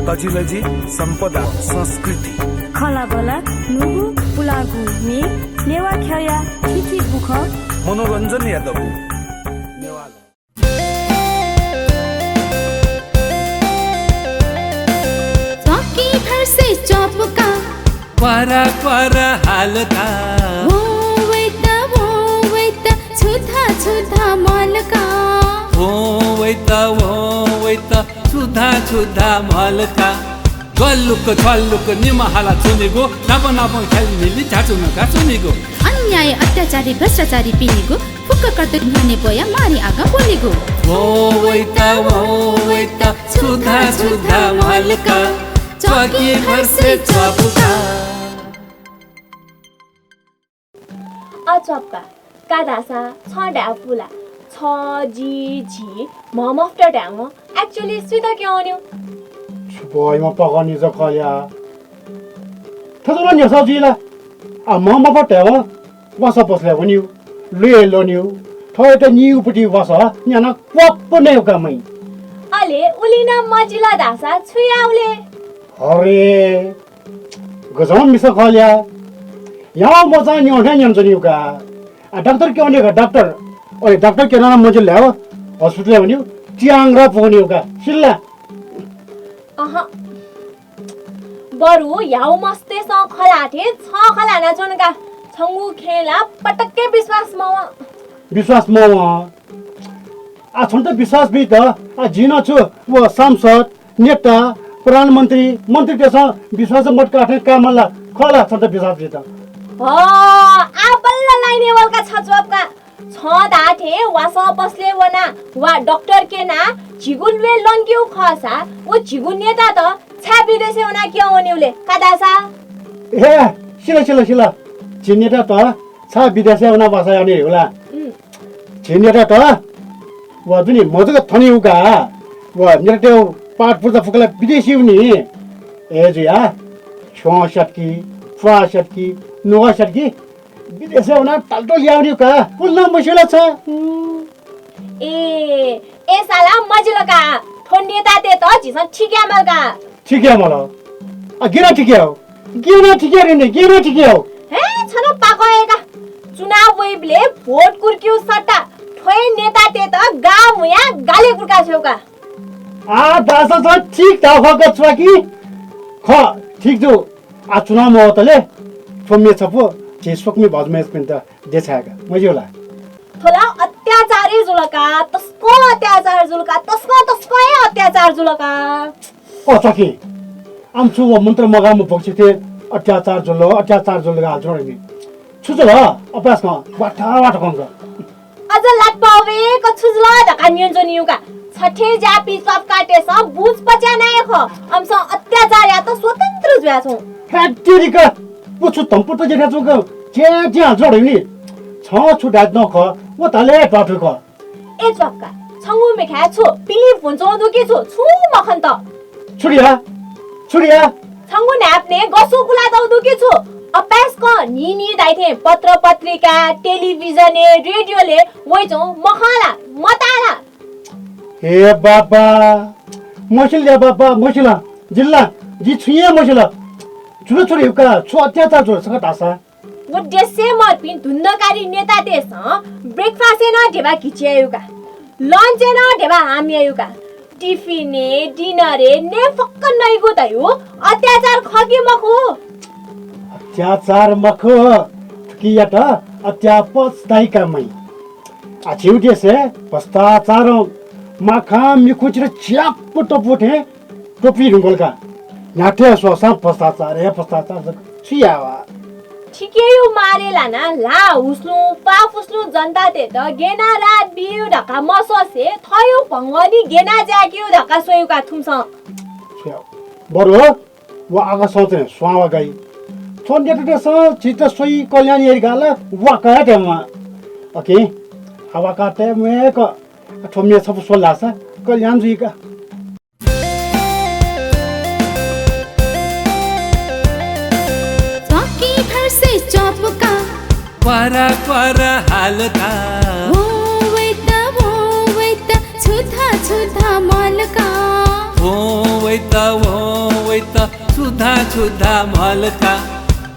तजिलजी सम्पदा संस्कृति खला बला नुगु पुलागु मे नेवा ख्या छिछि बुख मनोरञ्जन यादव च्वाकी घर से च्वापुका क्वारा क्वारा हालका वो वेता छुथा छुथा मलका वो वेता छुधा छुधा मलका गल्लुक छल्लुक निमहाला चुनेगो नाप नाप खेल्नेले झाचुनका चुनेगो अन्याय अत्याचारी भ्रष्टाचारी पिनेगो फुक्क कर्त न्याने बोया मारी आगा बोलेगो वो वेता छुधा छुधा मलका च्वाकी घर से च्वापुका अचप्का कादासा छ ड्याफुला छ जी झी ममफ्टर ड्याङ एक्चुअली सुता के आउन्यो छुपोइमा पकाउने छ कल्या थजोला नि सजिला आ ममफ्टर ड्याङ वसा पसले वन्यु लेलोन्यु थोटा न्युपटी वसा न्याना क्वप्पने कमै अले उलिना मजिला दासा छुयाउले अरे गजम मिस कल्या यहाँ मजा नि ओठा नि जनिउका आ डाक्टर के ओनेका डाक्टर ओए डाक्टर के नाम मजिल ल्याओ हस्पिटल भन्यु च्याङ्रा पोनिउका सिल्ला अह बरु याउ मस्ते स खलाथे छ खलाना जुनका छंगु खेला पटक्के विश्वास म आ छन त विश्वास भी त आ जिन छु वो सांसद नेता प्रधानमन्त्री मन्त्री केस विश्वास मत काठे कामला खला छन त विश्वास भी त आपल्ल लाइने वलका छचवपका छ दाथे वास बसले वना वा डाक्टर के ना झिगुलवे लन्क्यु खसा वो झिगुल नेता त छा विदेशे वना के ओन्युले कादासा ए सिला छिनेटा त छ विदेशे वना बसा आउने होला छिनेटा त वा जुनी मजको थनिउका वा नेटे पाठ पूजा फुकला विदेशी हुनी ए जिया 66 की नोगा सटकी विदेशे हुना टाल्टो ल्याउनु का पुल्न मसिला छ ए साला मजिलका ठोन्नेता ते त झिसन ठिक्या मल आ गिरा ठिक्या हो हे छन पाकएका चुनाव वेबले भोट कुर्क्यु सट्टा ठोय नेता ते त गाम हुया गाले कुर्का छेउका आ दासा छ ठीक ता खक छ कि ख ठीक जो आ चुनाव म होतले फम्मे छपो जे सोकमे भजमेस पनि त देछाका मजिला थोला अत्याचारी जुलका तस्को अत्याचार जुलका तस्को अत्याचार जुलका ओ चकी आमछु वो मन्त्र मगाम पक्षी थे अत्याचार जुलगा जोडनी छुजल अभ्यास न वाटा कंग अझ लाट पावे क छुजला ढका नियन्जनियुका छठे जापी सब काटे सब बुझ पच्या नाय ख हमस अत्याचार या त स्वतन्त्र जुया छौ फ्याक्ट्रीका पुछु तम्पु त जेका जुग जे जोडनी छ छुडा न ख वो तले पाठु ख ए चक्का छंगु मेखा छु पिली फुन्चो दुकी छु मखन त छुडिया छंगु न्याप्ने गसु कुला दउ दुकी छु अपास क निनी दाइथे पत्र पत्रिका टेलिभिजन रेडियोले वइचो मखला मताला हे बाबा मसिला जिल्ला जी छुया मसिला छोरी का छु अत्याचार जो सका तासा वो देशे मत पिन धुन्नकारी नेता देश ब्रेकफास्ट न ढेबा खिचियायुका लन्च न ढेबा हामियायुका टिफिने डिनरे ने फक्क नइगो तयु अत्याचार खगी मखु अत्याचार मखु किया त अत्यापस दाइकामै आ छिउटे से भ्रष्टाचार माखा मिखुचरे च्याप टपुठे टोपी रुगलका नाटे सोसा भ्रष्टाचार छियावा ठिकेयो मारेला ना ला उसलु जनता ते त गेना रात बिउ ढका मससे थयो भंगनी गेना जाक्यु ढका सोयुका थुमस बरु व आगा सोचे स्वावा गई छोन्डे स चित सोई कल्याणी एरिगाला व काटेमा ओके हवा काटे मे क ठोम्ने सब सोलासा कल्याण जुइका च्वापुका क्वारा क्वारा हालका वो वेता छुथा छुथा मलका वो वैत सुधा छुधा मलका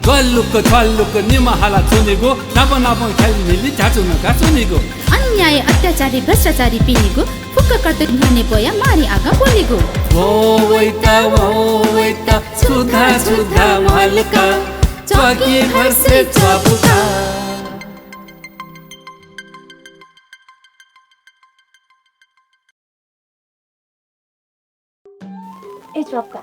गल्लुक छल्लुक निमहाला चुनेको नाप नाप खेल्नेले झाचुनका चुनेको अन्याय अत्याचारी भ्रष्टाचारी पिनेको फुक्क कर्तव्य न्याने बोया मारी आगा बोलेको वो वैत सुधा छुधा मलका च्वाकी भर्से च्वापुका ए चपका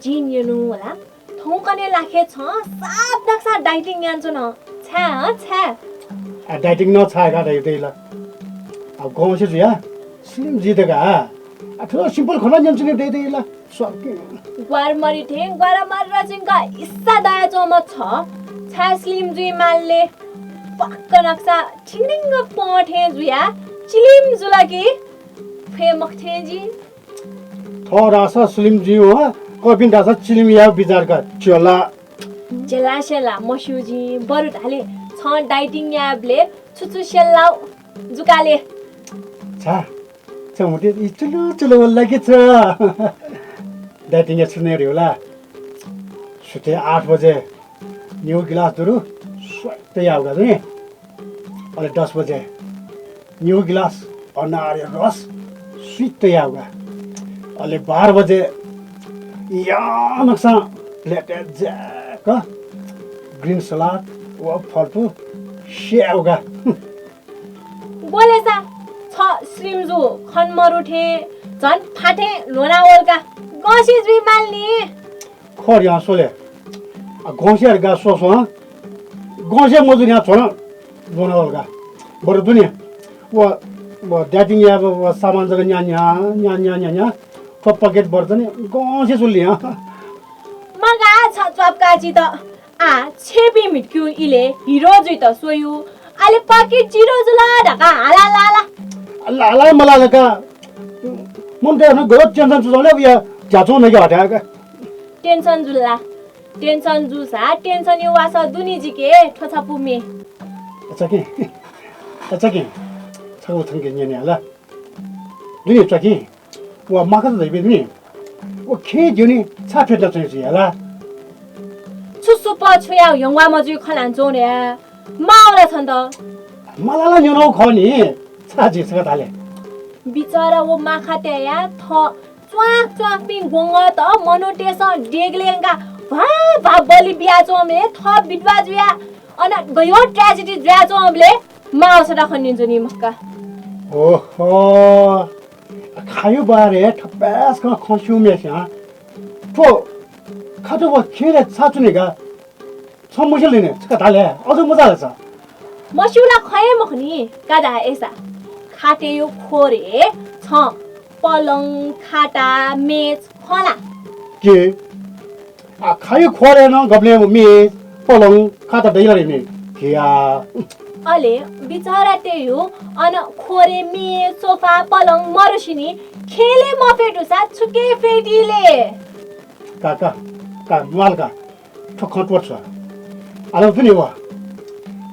जिन यनु होला थौकने लाखे छ साप दक्सा डाइटिङ यान्छु न छ्या छ्या डाइटिङ न छाएगा दैला अब गाउँ से जुया स्लिम जितेगा ठुलो सिम्पल खाना जान्छु नि दैला सके ग्वार मरि थे ग्वार मर रजिङका इस्सा दया चमक छ छ्या स्लिम जुइ मालले पक्क नक्सा ठिङ्ग पठे जुया चिलिम जुलाकी फे मख्थे जी थोड़ा सा स्लिम जी हो कपिन दासा चिलिम या विचार का चला जेला शेला मस्युजी बरु ढाले छ डाइटिङ याबले छुछु शेला जुकाले छा चमुटे चुलु चुलु लागि छ डाइटिङ या सुने रे होला सुते 8 बजे न्यू गिलास दुरु स्वाटै आउगा नि अनि 10 बजे न्यू गिलास अनार रस स्वीटै आउगा अहिले 12 बजे या नक्सा प्लेटेड ज्याक ग्रीन सलाद वा फलफुल स्याउगा बोलेसा छ स्लिमजु खनमर उठे झन् फाटे लोनावलका गसी जुइ माल्ने खर यहाँ सोले गौसेहरूका सोसो गौसे मजुर यहाँ छोड लोनावलका बरु दुनियाँ वो ड्याटिङ या सामान जग्गा न्या थप पकेट बढ्छ नि गौसे सुल्ली मगा छ चपकाजी त आ छेपी मिट्क्यु इले हिरो जुइ त सोयु आले पकेट जिरो जुला ढका हाला लाला लाला मलालका मन त गयो टेन्सन सुझाउने या झ्याचो नै हटाएका टेन्सन जुसा टेन्सन यो वासा दुनी जिके ठोछा पुमे अच्छा के छगो थंगे न्याने होला दुनी चकी वा माका त दैबे नि वो खे जुनी छा फेट्न चाहिँ होला छुसु पछुया यङवा मजु खलान जोने माउला छन् त मलाला न्युनौ खनि छा जिसका थाले बिचारा वो माखा त्याया थ च्वाक पिङ गोङ त मनोटेस डेगलेंगा भा बलि बियाचोमले थ बिटवा जुया अन गयो ट्रेजेडी ज्याचोमले माउसडा खनिन्जु नि मक्का ओहो खायो बारे ठप्पास का खस्यु मेस्या पो खातो व खेले छाचुनेगा समस्या लिने छका थाले अझ मजा लाग्छ मस्युला खए मखनी कादा एसा खाटे यो खोरे छ पलङ खाटा मेच खला के खायो खोरे न गब्ले मे पलङ खाता दैला रे के अले बिचारा त्यही हो अन खोरे मे सोफा पलङ मरुसिनी खेले मफेटुसा छुके फेटिले का मालका ठोखट पर्छ आलो पनि वा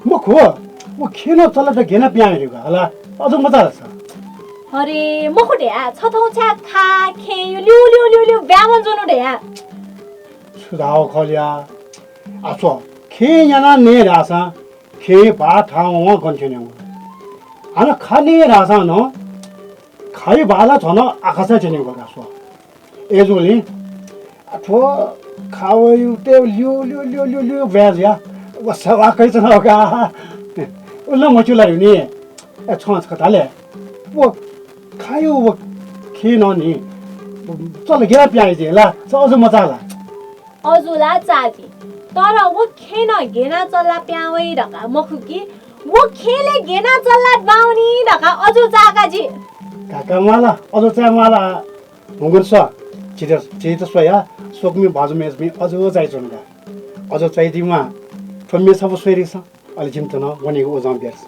म खो म खेन चला त घेना प्याएरेको होला अझ मजा लाग्छ अरे मखुटे छथौ छा खा खे लिउ ब्यामन जोनो ढे सुधाव खलिया आछो खे याना ने रासा खे बा ठाउँ गन्थ्यो आना खाने रासा न खाइ बाला छन आकाशा छेने गरा सो एजोली अथवा खाओ युते लिउ ब्याज या वसवा कै छ नका उल्ला मचुला नि छन्छ कताले वो खायो वो खे न नि चल गेला प्याइजे ला अझ मजा ला अजुला चाची तर वो खेन घेना चल्ला प्यावै ढका मखुकी वो खेले घेना चल्ला बाउनी ढका अजु चाकाजी काका माला अझ चा माला हुगुर छ चित सोया सोकमी भाजुमेस मी अझ चाहिन्छन् अझ चाहिदिमा फम्मे सब सोइरिस अलि चिन्तन वनेको ओजाम बेर्स